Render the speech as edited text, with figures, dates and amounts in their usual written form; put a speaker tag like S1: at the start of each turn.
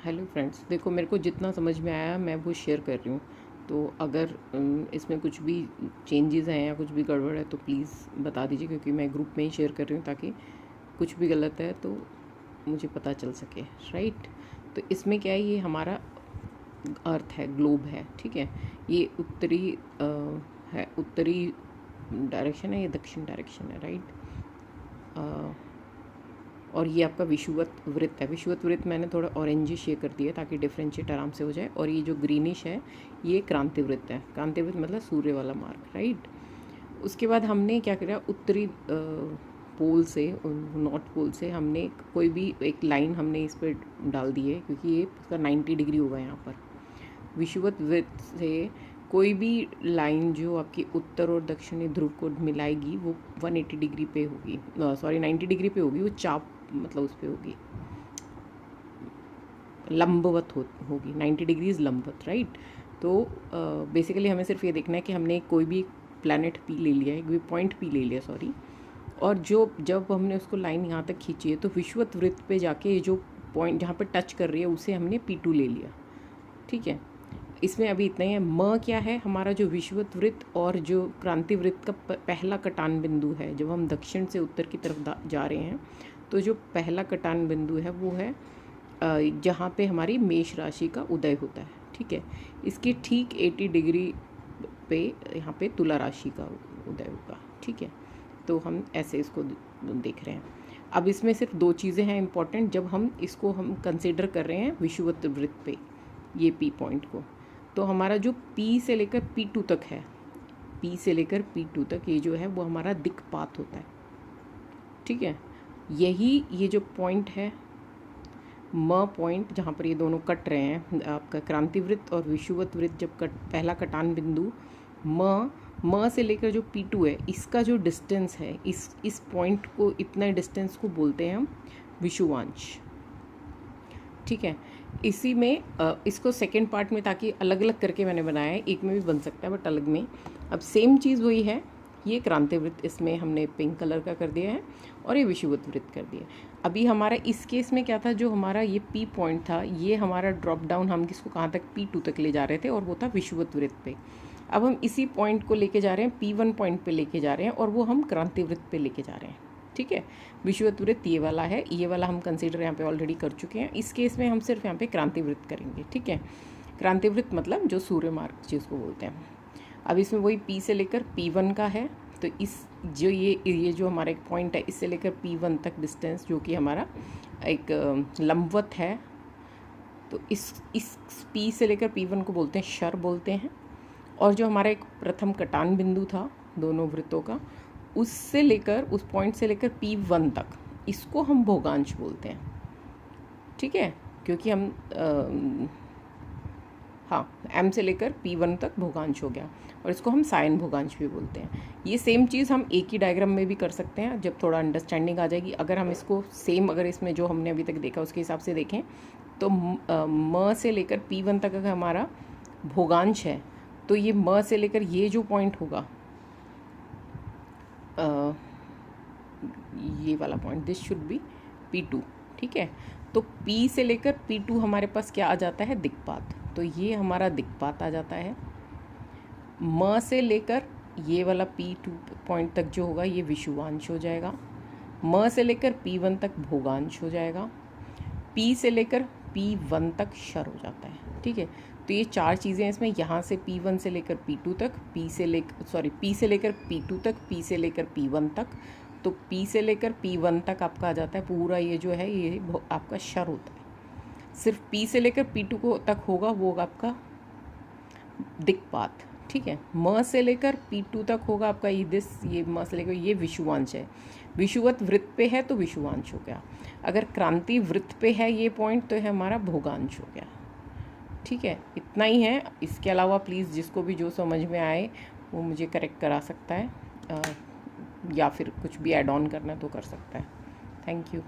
S1: Hello friends, देखो मेरे को जितना समझ में आया मैं वो शेयर कर रही हूँ। तो अगर इसमें कुछ भी चेंजेस हैं या कुछ भी गड़बड़ है तो प्लीज़ बता दीजिए, क्योंकि मैं ग्रुप में ही शेयर कर रही हूँ ताकि कुछ भी गलत है तो मुझे पता चल सके, राइट। तो इसमें क्या है, ये हमारा अर्थ है, ग्लोब है, ठीक है। ये उत्तरी है, उत्तरी डायरेक्शन है, ये दक्षिण डायरेक्शन है, राइट। और ये आपका विषुवत वृत्त है। विषुवत वृत्त मैंने थोड़ा ऑरेंजिश शेयर कर दिया ताकि डिफ्रेंशिएट आराम से हो जाए। और ये जो ग्रीनिश है ये क्रांति वृत्त है। क्रांति वृत्त मतलब सूर्य वाला मार्ग, राइट। उसके बाद हमने क्या किया, उत्तरी पोल से, नॉर्थ पोल से हमने कोई भी एक लाइन हमने इस पर डाल दी है, क्योंकि ये इसका 90 डिग्री होगा यहाँ पर। विषुवत वृत्त से कोई भी लाइन जो आपकी उत्तर और दक्षिणी ध्रुव को मिलाएगी वो 180 डिग्री पे होगी, 90 डिग्री पे होगी। वो चाप मतलब उस पे होगी, लंबवत होगी, 90 डिग्रीज लंबवत, राइट। तो बेसिकली हमें सिर्फ ये देखना है कि हमने कोई भी प्लैनेट पी ले लिया है, कोई पॉइंट पी ले लिया, सॉरी। और जब हमने उसको लाइन यहाँ तक खींची है तो विषुवत वृत्त पे जाके ये जो पॉइंट जहाँ पे टच कर रही है उसे हमने P2 ले लिया, ठीक है। इसमें अभी इतना ही है। म क्या है, हमारा जो विषुवत वृत्त और जो क्रांति वृत्त का पहला कटान बिंदु है। जब हम दक्षिण से उत्तर की तरफ जा रहे हैं तो जो पहला कटान बिंदु है वो है जहाँ पे हमारी मेष राशि का उदय होता है, ठीक है। इसके ठीक 80 डिग्री पे यहाँ पे तुला राशि का उदय होगा, ठीक है। तो हम ऐसे इसको देख रहे हैं। अब इसमें सिर्फ दो चीज़ें हैं इंपॉर्टेंट जब हम इसको कंसिडर कर रहे हैं विषुवत वृत्त पे, ये P पॉइंट को। तो हमारा जो P से लेकर P2 तक है, P से लेकर P2 तक ये जो है वो हमारा दिक्पात होता है, ठीक है। यही ये जो पॉइंट है म पॉइंट, जहाँ पर ये दोनों कट रहे हैं, आपका क्रांति वृत्त और विषुवत वृत्त, जब पहला कटान बिंदु म से लेकर जो P2 है, इसका जो डिस्टेंस है, इस पॉइंट को, इतना डिस्टेंस को बोलते हैं हम विषुवांश, ठीक है। इसी में इसको सेकेंड पार्ट में, ताकि अलग अलग करके मैंने बनाया है, एक में भी बन सकता है बट अलग में। अब सेम चीज़ वही है, ये क्रांति वृत्त इसमें हमने पिंक कलर का कर दिया है और ये विषुवत वृत्त कर दिया। अभी हमारा इस केस में क्या था, जो हमारा ये P पॉइंट था, ये हमारा ड्रॉप डाउन, हम किसको कहाँ तक, P2 तक ले जा रहे थे और वो था विषुवत वृत्त पे। अब हम इसी पॉइंट को लेके जा रहे हैं, P1 पॉइंट पे लेके जा रहे हैं और वो हम क्रांति वृत्त पे लेके जा रहे हैं, ठीक है। विषुवत वृत्त ये वाला है, ये वाला हम कंसीडर यहाँ पे ऑलरेडी कर चुके हैं। इस केस में हम सिर्फ यहाँ पे क्रांति वृत्त करेंगे, ठीक है। क्रांति वृत्त मतलब जो सूर्य मार्ग जिसको बोलते हैं। अब इसमें वही P से लेकर P1 का है, तो इस जो ये जो हमारा एक पॉइंट है, इससे लेकर P1 तक डिस्टेंस जो कि हमारा एक लंबवत है, तो इस P से लेकर P1 को बोलते हैं शर बोलते हैं। और जो हमारा एक प्रथम कटान बिंदु था दोनों वृत्तों का, उससे लेकर, उस पॉइंट से लेकर P1 तक, इसको हम भोगांश बोलते हैं, ठीक है। क्योंकि हम M से लेकर P1 तक भोगांश हो गया, और इसको हम सायन भोगांश भी बोलते हैं। ये सेम चीज़ हम एक ही डायग्राम में भी कर सकते हैं जब थोड़ा अंडरस्टैंडिंग आ जाएगी। अगर हम इसको सेम, अगर इसमें जो हमने अभी तक देखा उसके हिसाब से देखें तो म से लेकर P1 तक अगर हमारा भोगांश है, तो ये म से लेकर ये जो पॉइंट होगा, ये वाला point, this should be P2, ठीक है। तो P से लेकर P2 हमारे पास क्या आ जाता है, दिक्पात। तो ये हमारा दिक्पात आ जाता है। म से लेकर ये वाला P2 पॉइंट तक जो होगा ये विषुवांश हो जाएगा। म से लेकर P1 तक भोगांश हो जाएगा। P से लेकर P1 तक शर हो जाता है, ठीक है। तो ये चार चीज़ें इसमें, यहाँ से P1 से लेकर P2 तक, P से लेकर P2 तक, P से लेकर P1 तक। तो P से लेकर P1 तक आपका आ जाता है पूरा, ये जो है ये आपका शर होता है। सिर्फ P से लेकर P2 को तक होगा वो आपका दिक्पात, ठीक है। म से लेकर P2 तक होगा आपका ये म से लेकर ये विषुवांश है। विषुवत वृत्त पे है तो विषुवांश हो गया। अगर क्रांति वृत्त पे है ये पॉइंट तो है हमारा भोगांश हो गया, ठीक है। इतना ही है। इसके अलावा प्लीज़ जिसको भी जो समझ में आए वो मुझे करेक्ट करा सकता है, या फिर कुछ भी ऐड ऑन करना तो कर सकता है। Thank you.